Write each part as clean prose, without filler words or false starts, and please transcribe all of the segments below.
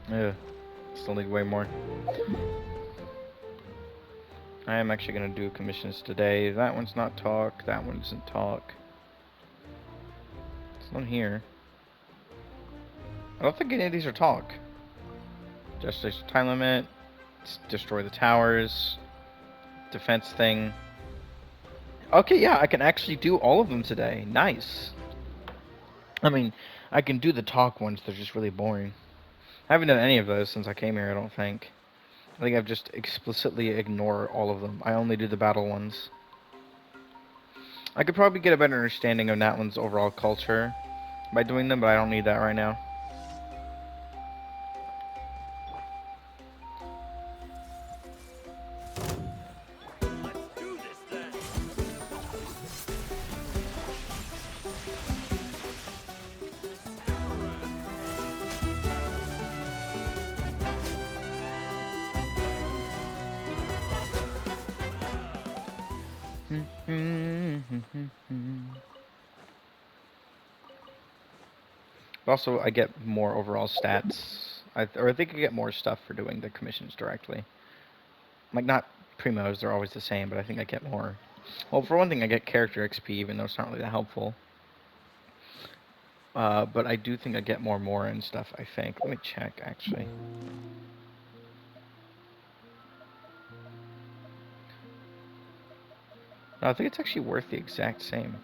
Ugh, still need way more. I am actually gonna do commissions today. That one's not talk. That one isn't talk. It's not here. I don't think any of these are talk. Just a time limit. Destroy the towers. Defense thing. Okay, yeah, I can actually do all of them today. Nice. I mean, I can do the talk ones. They're just really boring. I haven't done any of those since I came here, I don't think. I think I've just explicitly ignored all of them. I only do the battle ones. I could probably get a better understanding of Natlan's overall culture by doing them, but I don't need that right now. Also, I get more overall stats. I think I get more stuff for doing the commissions directly. Like, not primos, they're always the same, but I think I get more. Well, for one thing, I get character XP, even though it's not really that helpful. But I do think I get more and stuff, I think. Let me check, actually. No, I think it's actually worth the exact same.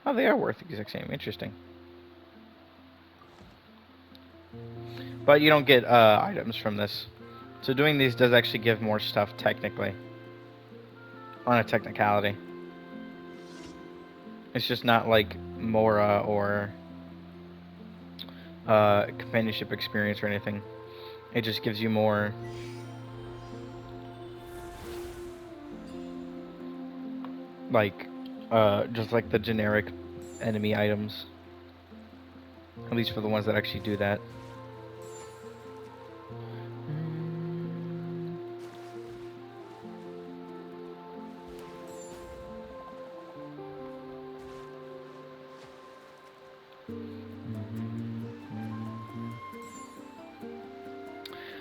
Oh, they are worth the exact same. Interesting. But you don't get items from this. So doing these does actually give more stuff, technically. On a technicality. It's just not like Mora or companionship experience or anything. It just gives you more. Like, just like the generic enemy items. At least for the ones that actually do that.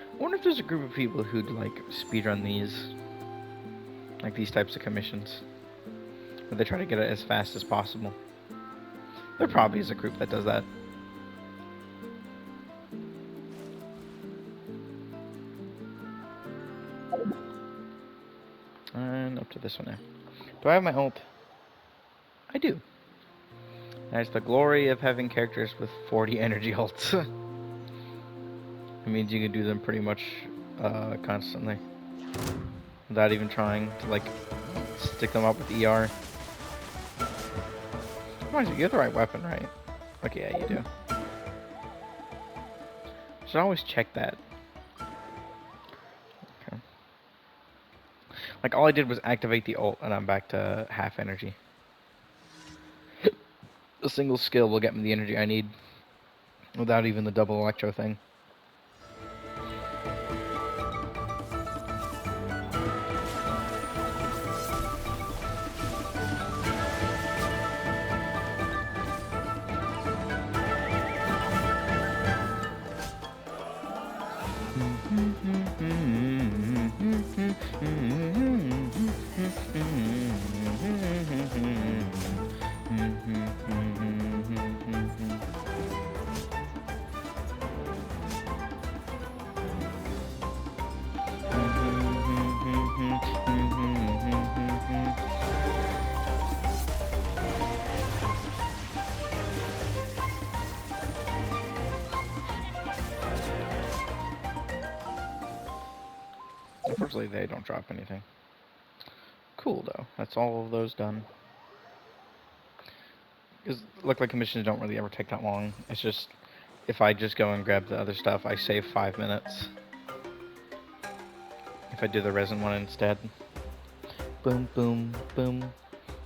I wonder if there's a group of people who'd like speedrun these. Like these types of commissions. Where they try to get it as fast as possible. There probably is a group that does that. And up to this one now. Do I have my ult? I do. That's the glory of having characters with 40 energy ults. It means you can do them pretty much constantly. Without even trying to like stick them up with ER. Reminds you, you have the right weapon, right? Okay, yeah, you do. Should always check that. Okay. Like, all I did was activate the ult, and I'm back to half energy. A single skill will get me the energy I need. Without even the double electro thing. Unfortunately, they don't drop anything. Cool, though. That's all of those done. Because look like commissions don't really ever take that long. It's just, if I just go and grab the other stuff, I save 5 minutes. If I do the resin one instead. Boom, boom, boom,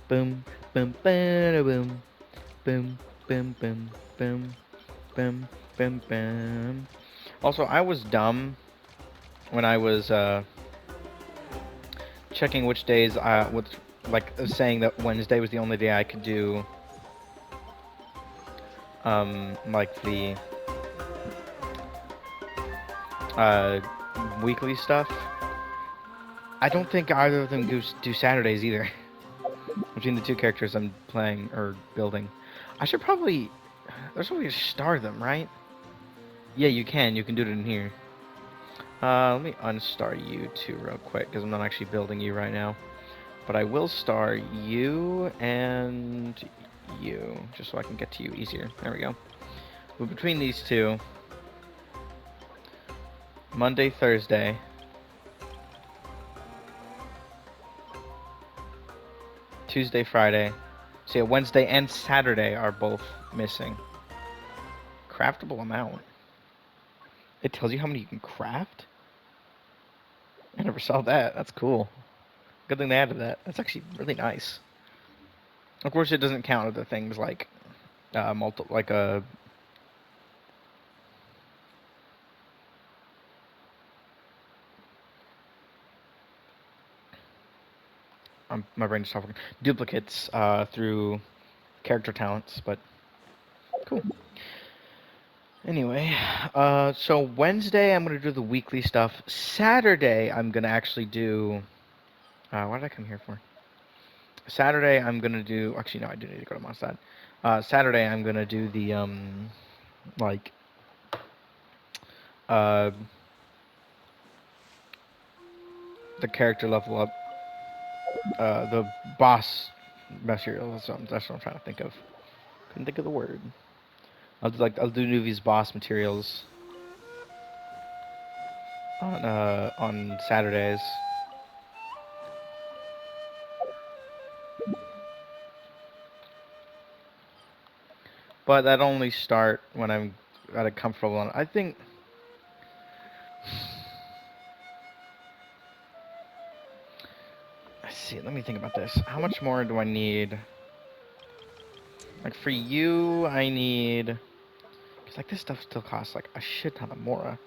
boom, boom, boom, boom, boom, boom, boom, boom. Bim, bim, bim. Also, I was dumb when I was checking which days saying that Wednesday was the only day I could do like the weekly stuff. I don't think either of them do Saturdays either. Between the two characters I'm playing or building. There's probably a way to star them, right? Yeah, you can. You can do it in here. Let me unstar you two real quick, because I'm not actually building you right now. But I will star you and you, just so I can get to you easier. There we go. But between these two, Monday, Thursday, Tuesday, Friday. So yeah, Wednesday and Saturday are both missing. Craftable amount. It tells you how many you can craft? I never saw that. That's cool. Good thing they added that. That's actually really nice. Of course, it doesn't count other things like my brain just stopped working. Duplicates through character talents, but cool. Anyway, so Wednesday I'm gonna do the weekly stuff. Saturday I'm gonna actually do. What did I come here for? Saturday I'm gonna do. Actually, no, I do need to go to Mondstadt. Saturday I'm gonna do the like the character level up, the boss material. That's what I'm trying to think of. Couldn't think of the word. I'll do Nuvi's boss materials on Saturdays. But that only start when I'm at a comfortable one. I think. Let's see. Let me think about this. How much more do I need? Like for you, I need. Cause like this stuff still costs like a shit ton of Mora.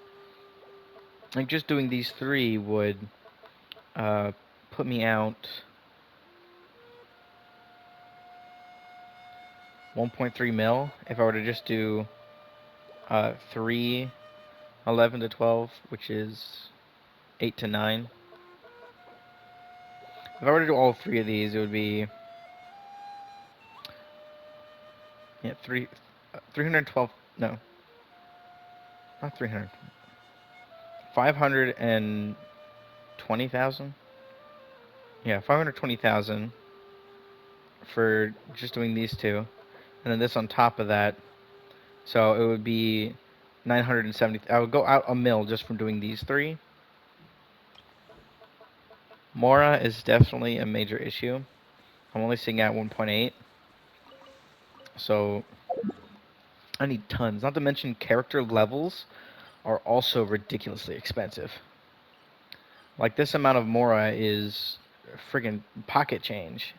Like just doing these three would put me out 1.3 mil if I were to just do 3, 11 to 12, which is 8 to 9. If I were to do all three of these, it would be 312. No, not 300. 520,000. Yeah, 520,000 for just doing these two, and then this on top of that. So it would be 970. I would go out a mil just from doing these three. Mora is definitely a major issue. I'm only seeing at 1.8. So I need tons. Not to mention character levels are also ridiculously expensive. Like this amount of Mora is friggin' pocket change.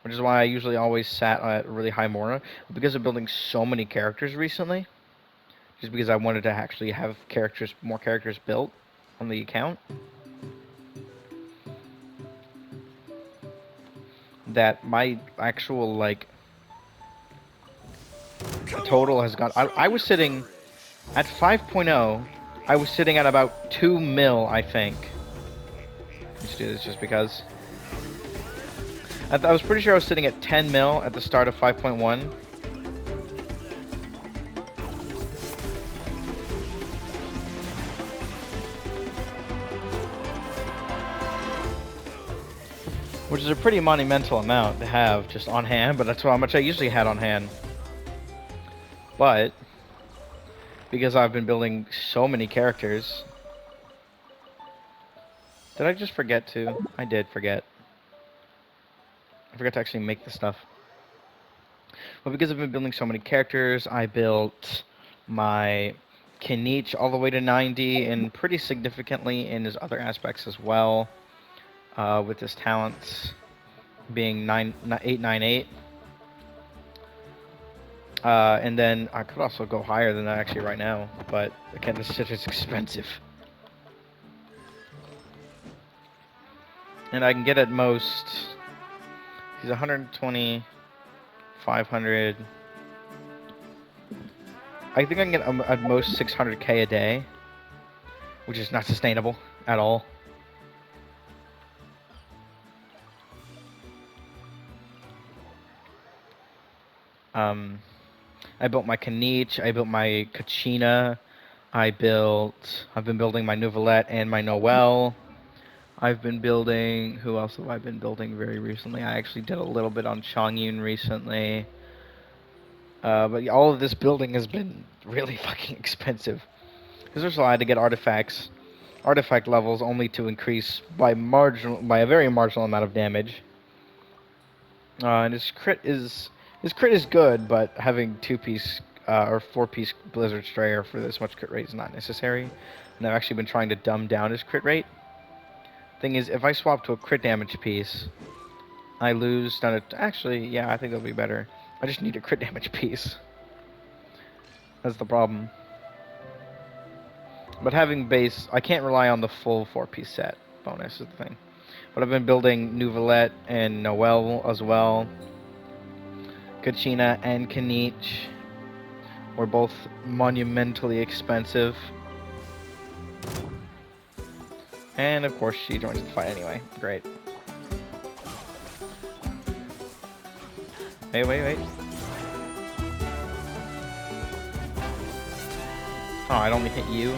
Which is why I usually always sat at really high Mora. Because of building so many characters recently, just because I wanted to actually have more characters built on the account, that my actual like total has gone. I was sitting at 5.0. I was sitting at about 2 mil, I think. Let's do this just because. I was pretty sure I was sitting at 10 mil at the start of 5.1. Which is a pretty monumental amount to have just on hand, but that's how much I usually had on hand. But because I've been building so many characters. Did I just forget to? I did forget. I forgot to actually make the stuff. But because I've been building so many characters, I built my Kinich all the way to 90 and pretty significantly in his other aspects as well. With his talents being 898. And then I could also go higher than that actually right now, but again, this shit is expensive. And I can get at most, he's 120, 500. I think I can get at most 600k a day, which is not sustainable at all. I built my Kanich, I built my Kachina, I've been building my Nouvellette and my Noelle. I've been building, who else have I been building very recently? I actually did a little bit on Changyun recently. But all of this building has been really fucking expensive. Because there's a lot to get artifacts. Artifact levels only to increase by a very marginal amount of damage. And his crit is good, but having 2-piece or 4-piece Blizzard Strayer for this much crit rate is not necessary. And I've actually been trying to dumb down his crit rate. Thing is, if I swap to a crit damage piece, I lose down to... Actually, yeah, I think that'll be better. I just need a crit damage piece. That's the problem. But having base... I can't rely on the full 4-piece set bonus is the thing. But I've been building Nouvellette and Noelle as well. Kachina and Kanich were both monumentally expensive. And of course she joins the fight anyway. Great. Wait. Oh, I'd only hit you.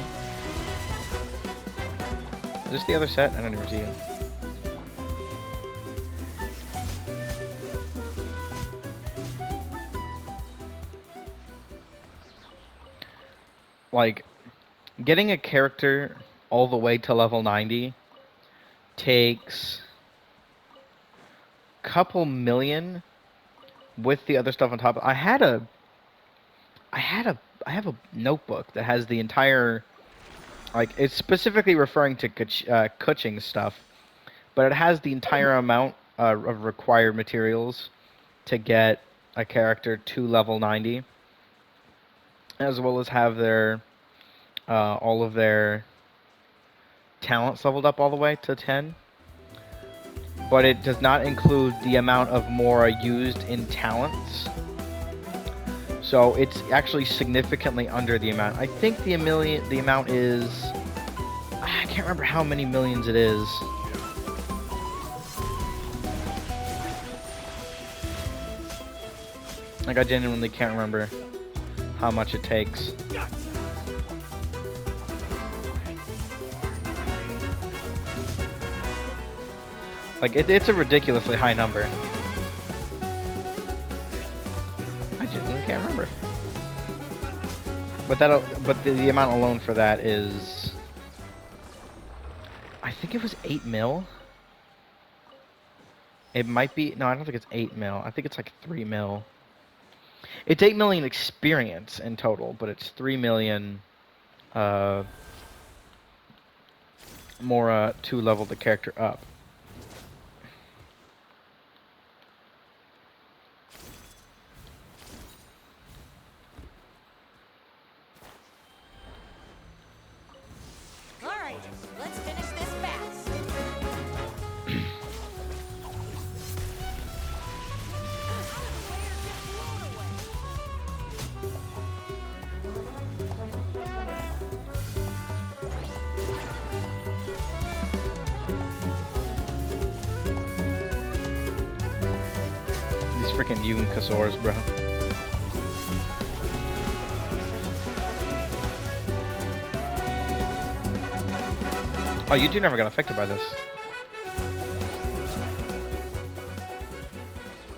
Is this the other set? I don't even see you. Like, getting a character all the way to level 90 takes a couple million with the other stuff on top. I have a notebook that has the entire, like, it's specifically referring to Kuching stuff, but it has the entire amount of required materials to get a character to level 90, as well as have their all of their talents leveled up all the way to 10. But it does not include the amount of Mora used in talents. So it's actually significantly under the amount. I think the amount is... I can't remember how many millions it is. Like, I genuinely can't remember how much it takes. Like, it's a ridiculously high number. I genuinely can't remember. But the amount alone for that is... I think it was 8 mil. It might be... No, I don't think it's 8 mil. I think it's like 3 mil. It's 8 million experience in total, but it's 3 million more to level the character up. Alright, let's finish this fast. These freaking Yun Kasors, bro. Oh, you two never got affected by this.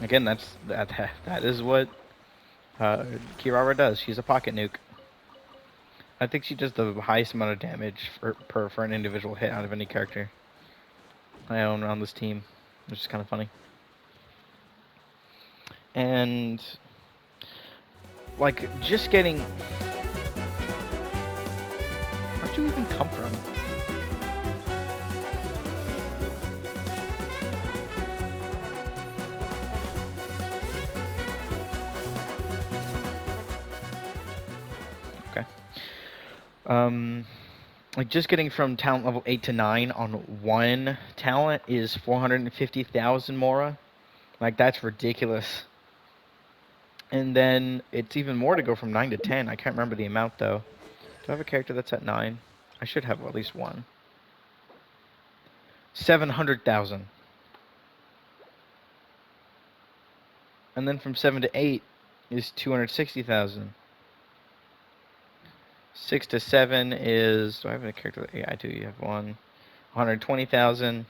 Again, that is what Kirara does. She's a pocket nuke. I think she does the highest amount of damage for an individual hit out of any character I own on this team, which is kind of funny. And like, just getting... Where'd you even come from? Like just getting from talent level 8 to 9 on one talent is 450,000 Mora. Like that's ridiculous. And then it's even more to go from 9 to 10. I can't remember the amount though. Do I have a character that's at 9? I should have at least one. 700,000. And then from 7 to 8 is 260,000. 6 to 7 is... Do I have a character? Yeah, I do. You have one. 120,000.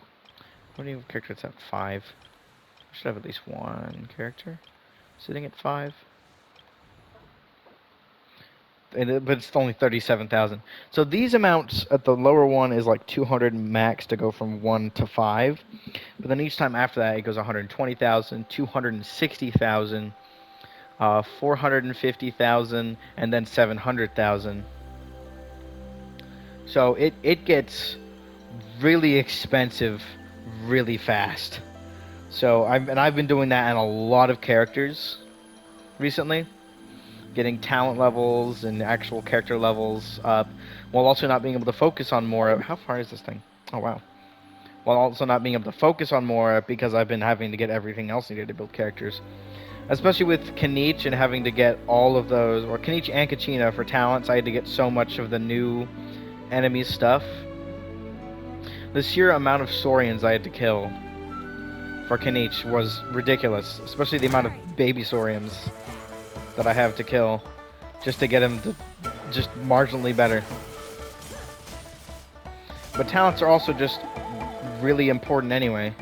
What do you have a character that's at 5? I should have at least one character sitting at 5. But it's only 37,000. So these amounts at the lower one is like 200 max to go from 1 to 5. But then each time after that, it goes 120,000, 260,000, 450,000, and then 700,000. So it gets really expensive really fast. So I've been doing that in a lot of characters recently, getting talent levels and actual character levels up, while also not being able to focus on more. How far is this thing? Oh wow. While also not being able to focus on more because I've been having to get everything else needed to build characters. Especially with Kanich and having to get all of those, or Kanich and Kachina for talents, I had to get so much of the new enemy stuff. The sheer amount of Saurians I had to kill for Kanich was ridiculous, especially the amount of baby Saurians that I have to kill just to get him to just marginally better. But talents are also just really important anyway.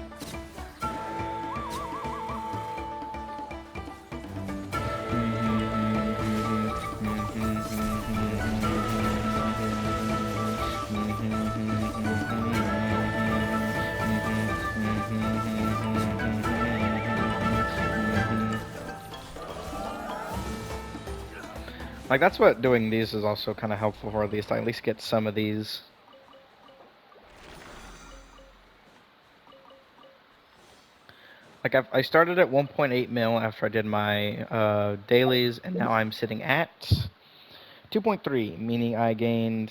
Like, that's what doing these is also kind of helpful for, at least. I at least get some of these. Like, I started at 1.8 mil after I did my dailies, and now I'm sitting at 2.3, meaning I gained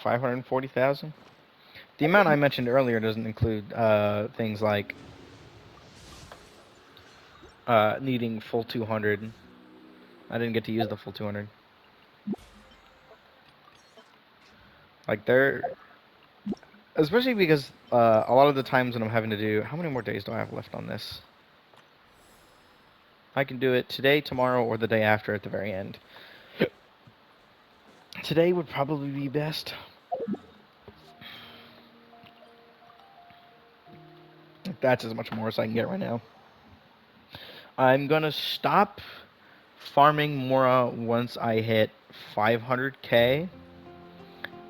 540,000. The amount I mentioned earlier doesn't include things like needing full 200. I didn't get to use the full 200. Like, especially because a lot of the times when I'm having to do... How many more days do I have left on this? I can do it today, tomorrow, or the day after at the very end. Today would probably be best. That's as much more as I can get right now. I'm gonna stop farming Mora once I hit 500k,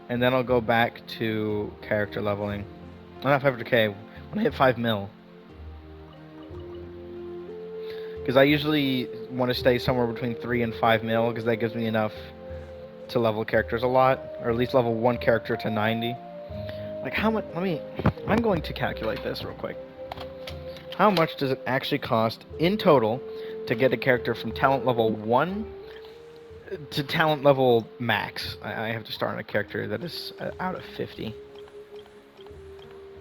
and then I'll go back to character leveling. Not 500k, when I hit 5 mil. Because I usually want to stay somewhere between 3 and 5 mil, because that gives me enough to level characters a lot, or at least level one character to 90. Like, how much? I'm going to calculate this real quick. How much does it actually cost in total to get a character from talent level 1 to talent level max? I have to start on a character that is out of 50.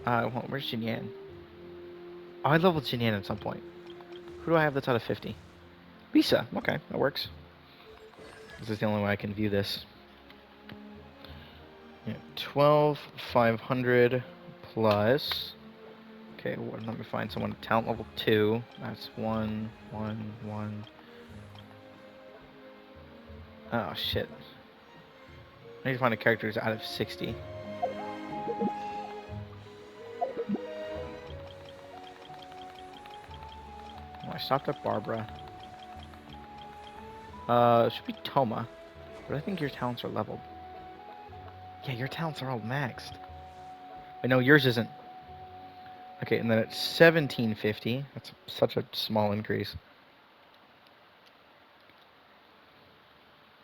Well, where's Jinyan? Oh, I leveled Jinyan at some point. Who do I have that's out of 50? Lisa. Okay, that works. This is the only way I can view this. Yeah, 12,500 plus... Okay, let me find someone at talent level 2. That's 1, 1, 1. Oh, shit. I need to find a character who's out of 60. Oh, I stopped at Barbara. It should be Toma. But I think your talents are leveled. Yeah, your talents are all maxed. I know yours isn't. Okay, and then it's 1750. That's such a small increase.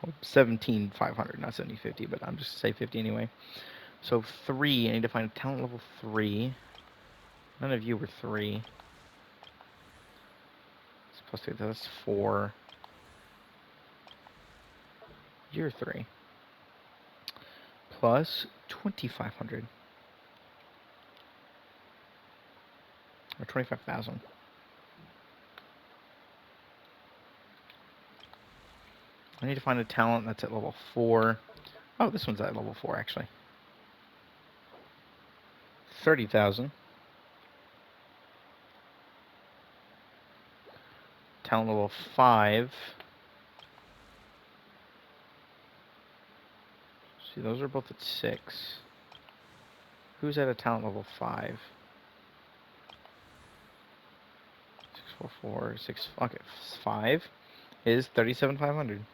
Well, 17,500, not 7050, but I'm just say 50 anyway. So 3, I need to find a talent level 3. None of you were 3. It's plus 2, that's 4. You're 3. plus 2,500. Or 25,000. I need to find a talent that's at level 4. Oh, this one's at level 4, actually. 30,000. Talent level 5. See, those are both at 6. Who's at a talent level 5? 644, 6. Okay, 5 is 37,500.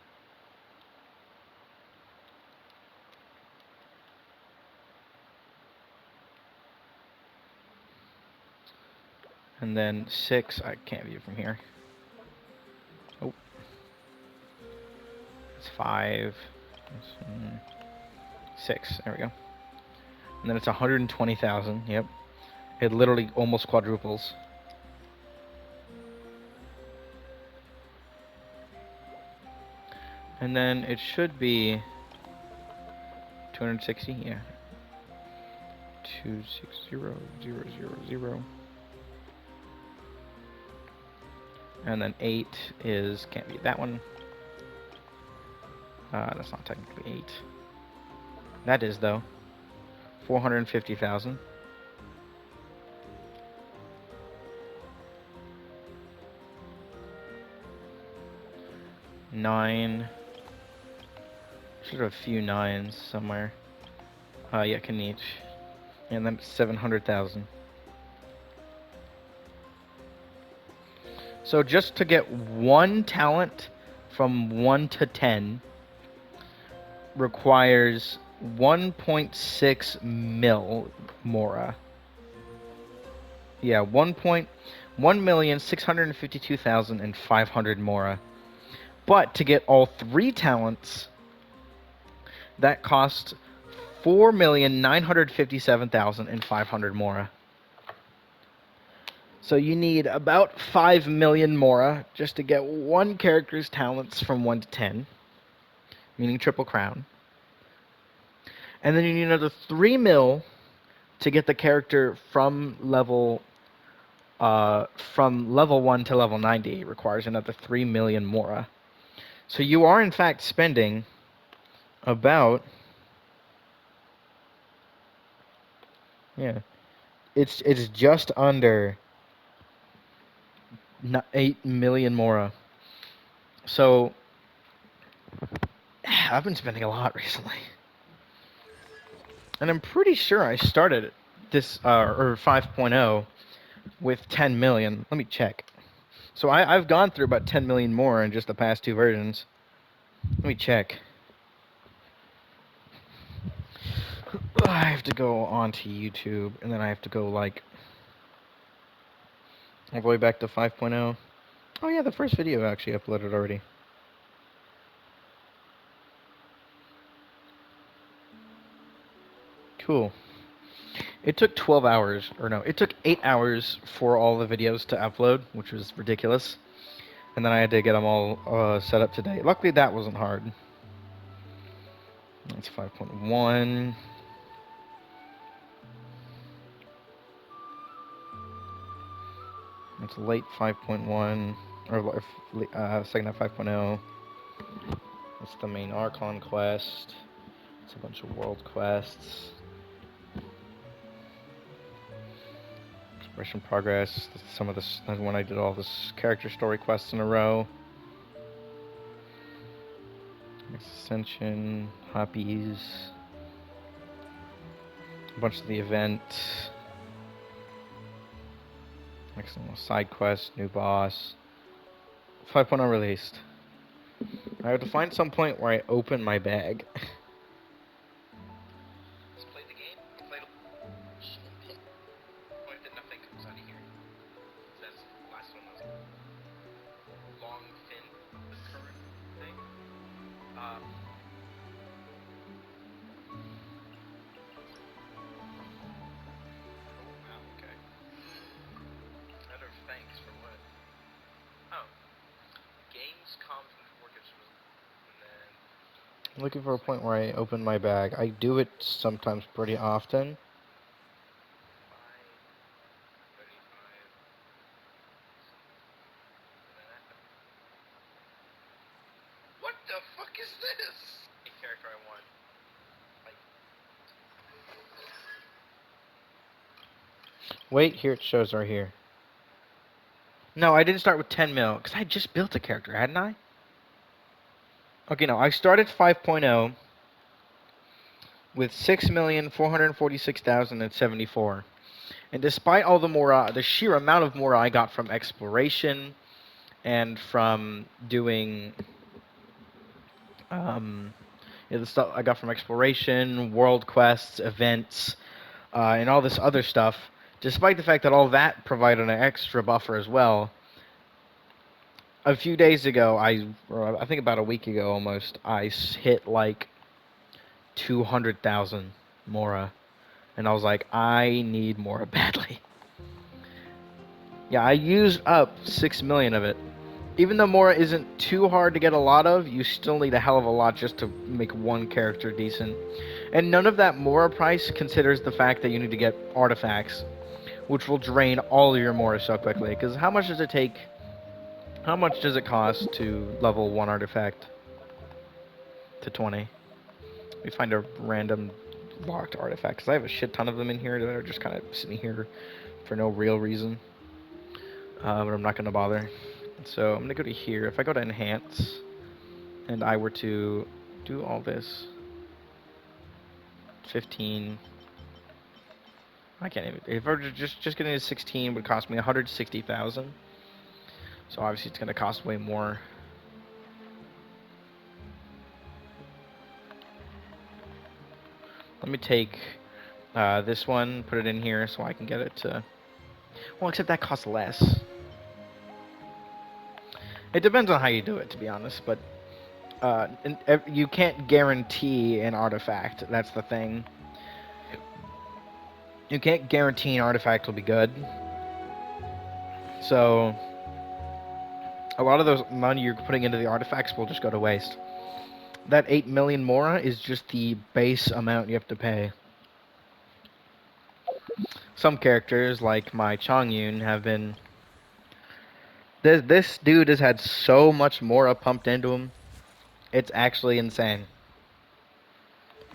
And then 6, I can't view from here. Oh. It's 5. 6. There we go. And then it's 120,000. Yep. It literally almost quadruples. And then it should be 260. Yeah. 260000. And then 8 is, can't be that one. That's not technically 8. That is, though. 450,000. Nine. Should have a few 9s somewhere. Yeah, can each. And then 700,000. So just to get one talent from 1 to 10 requires 1.6 mil mora. Yeah, 1,652,500 mora. But to get all 3 talents, that costs 4,957,500 mora. So you need about 5 million mora just to get one character's talents from 1 to 10, meaning triple crown. And then you need another 3 mil to get the character from level 1 to level 90. It requires another 3 million mora. So you are in fact spending about, yeah, it's just under 8 million mora. So I've been spending a lot recently. And I'm pretty sure I started this, or 5.0 with 10 million. Let me check. So I've gone through about 10 million more in just the past 2 versions. Let me check. I have to go onto YouTube, and then I have to go, like, all the way back to 5.0. Oh yeah, the first video actually uploaded already. Cool. It took 12 hours, or no, it took 8 hours for all the videos to upload, which was ridiculous. And then I had to get them all set up today. Luckily, that wasn't hard. That's 5.1. It's late 5.1, or second half 5.0. That's the main Archon quest. It's a bunch of world quests. Exploration progress. Some of this, when I did all this character story quests in a row. Ascension, hobbies. A bunch of the event. Next one, side quest, new boss. 5.0 released. I have to find some point where I open my bag. Let's play the game. Play the oh, nothing comes out of here. That's the last one was long fin, the current thing. Oh, wow, okay. Other thanks for what? Oh. Games, comms, and network, and then I'm looking for a point where I open my bag. I do it sometimes pretty often. What the fuck is this? The character I want. Wait, here it shows right here. No, I didn't start with 10 mil, because I just built a character, hadn't I? Okay, no, I started 5.0 with 6,446,074. And despite all the mora, the sheer amount of mora I got from exploration and from doing the stuff I got from exploration, world quests, events, and all this other stuff, despite the fact that all that provided an extra buffer as well, a few days ago, or I think about a week ago almost, I hit like 200,000 mora. And I was like, I need mora badly. Yeah, I used up 6 million of it. Even though Mora isn't too hard to get a lot of, you still need a hell of a lot just to make one character decent. And none of that Mora price considers the fact that you need to get artifacts, which will drain all of your Mora so quickly. Because how much does it take? How much does it cost to level one artifact to 20? Let me find a random locked artifact, because I have a shit ton of them in here that are just kind of sitting here for no real reason. But I'm not going to bother. So I'm going to go to here. If I go to enhance, and I were to do all this, 15. I can't even. If I were to just getting to 16 would cost me 160,000. So obviously it's going to cost way more. Let me take this one, put it in here so I can get it to. Well, except that costs less. It depends on how you do it, to be honest, but you can't guarantee an artifact. That's the thing. You can't guarantee an artifact will be good. So a lot of those money you're putting into the artifacts will just go to waste. That 8 million mora is just the base amount you have to pay. Some characters, like my Chongyun, have been... This dude has had so much mora pumped into him. It's actually insane.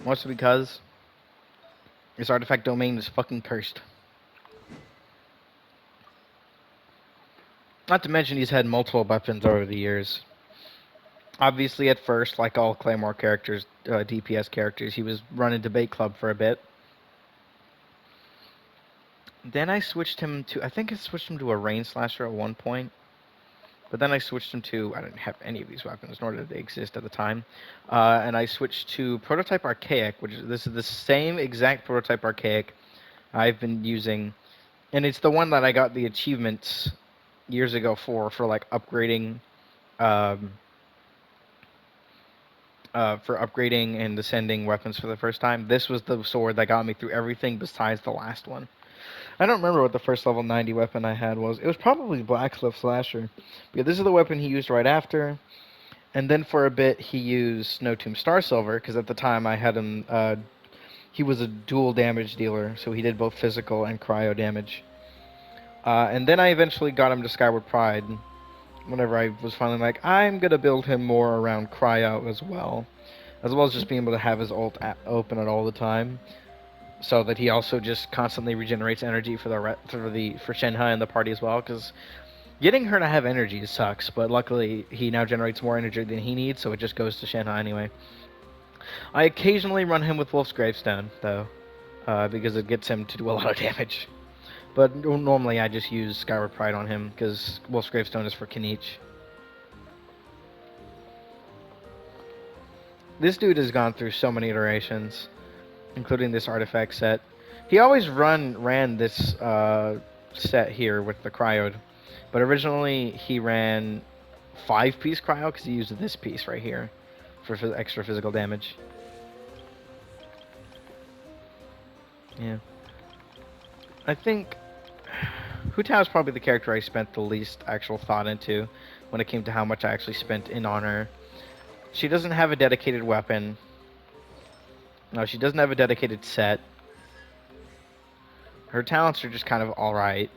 Mostly because this artifact domain is fucking cursed. Not to mention he's had multiple weapons over the years. Obviously, at first, like all Claymore characters, DPS characters, he was running Debate Club for a bit. Then I switched him to... I think I switched him to a Rain Slasher at one point. But then I switched him to... I didn't have any of these weapons, nor did they exist at the time. And I switched to Prototype Archaic, which is... This is the same exact Prototype Archaic I've been using. And it's the one that I got the achievements years ago for like upgrading... for upgrading and ascending weapons for the first time. This was the sword that got me through everything besides the last one. I don't remember what the first level 90 weapon I had was. It was probably Blacksmith Slasher. But yeah, this is the weapon he used right after. And then for a bit he used Snow Tomb Star Silver, because at the time I had him... he was a dual damage dealer, so he did both physical and cryo damage. And then I eventually got him to Skyward Pride, whenever I was finally like, I'm going to build him more around cryo as well as just being able to have his ult open at all the time, so that he also just constantly regenerates energy for Shenhe and the party as well, because getting her to have energy sucks, but luckily he now generates more energy than he needs, so it just goes to Shenhe anyway. I occasionally run him with Wolf's Gravestone, though, because it gets him to do a lot of damage. But normally I just use Skyward Pride on him, because Wolf's Gravestone is for Kinich. This dude has gone through so many iterations, including this artifact set. He always ran this set here with the Cryode, but originally he ran 5-piece Cryo because he used this piece right here for extra physical damage. Yeah. I think Hu Tao is probably the character I spent the least actual thought into when it came to how much I actually spent in on her. She doesn't have a dedicated weapon. No, she doesn't have a dedicated set. Her talents are just kind of alright.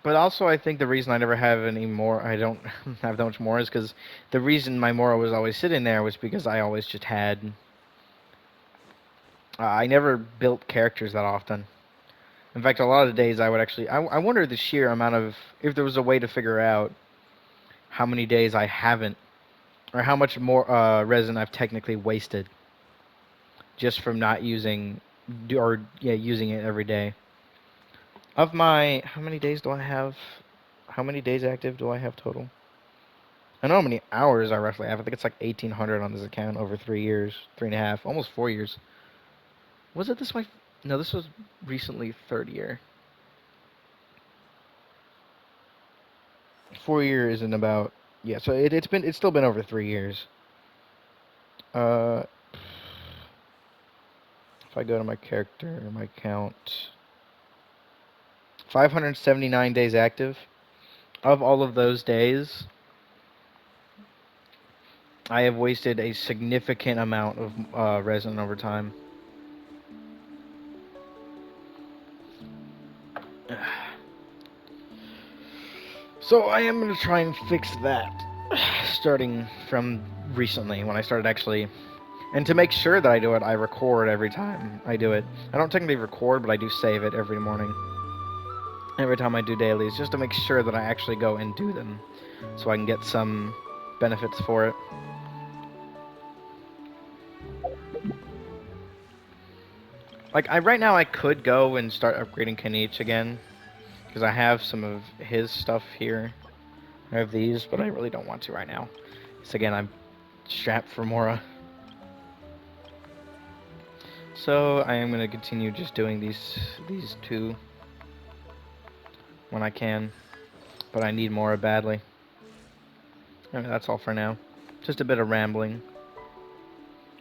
But also, I think the reason I never have any more, I don't have that much more, is because the reason my Mora was always sitting there was because I always just had. I never built characters that often. In fact, a lot of the days I would actually. I wonder the sheer amount of. If there was a way to figure out how many days I haven't. Or how much more resin I've technically wasted. Just from not using. Or, yeah, using it every day. Of my. How many days do I have? How many days active do I have total? I know how many hours I roughly have. I think it's like 1,800 on this account over 3 years, 3.5, almost 4 years. Was it this my? No, this was recently third year. 4 years in about yeah. So it's still been over 3 years. Uh, if I go to my character, my count, 579 days active. Of all of those days, I have wasted a significant amount of resin over time. So I am going to try and fix that, starting from recently when I started actually. And to make sure that I do it, I record every time I do it. I don't technically record, but I do save it every morning. Every time I do dailies, just to make sure that I actually go and do them, so I can get some benefits for it. Like, right now I could go and start upgrading Kanich again, because I have some of his stuff here. I have these, but I really don't want to right now. So again, I'm strapped for Mora. So I am gonna continue just doing these two when I can, but I need Mora badly. Alright, that's all for now. Just a bit of rambling.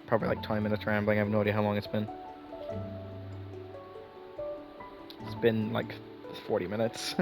Probably like 20 minutes rambling. I have no idea how long it's been. It's been like 40 minutes.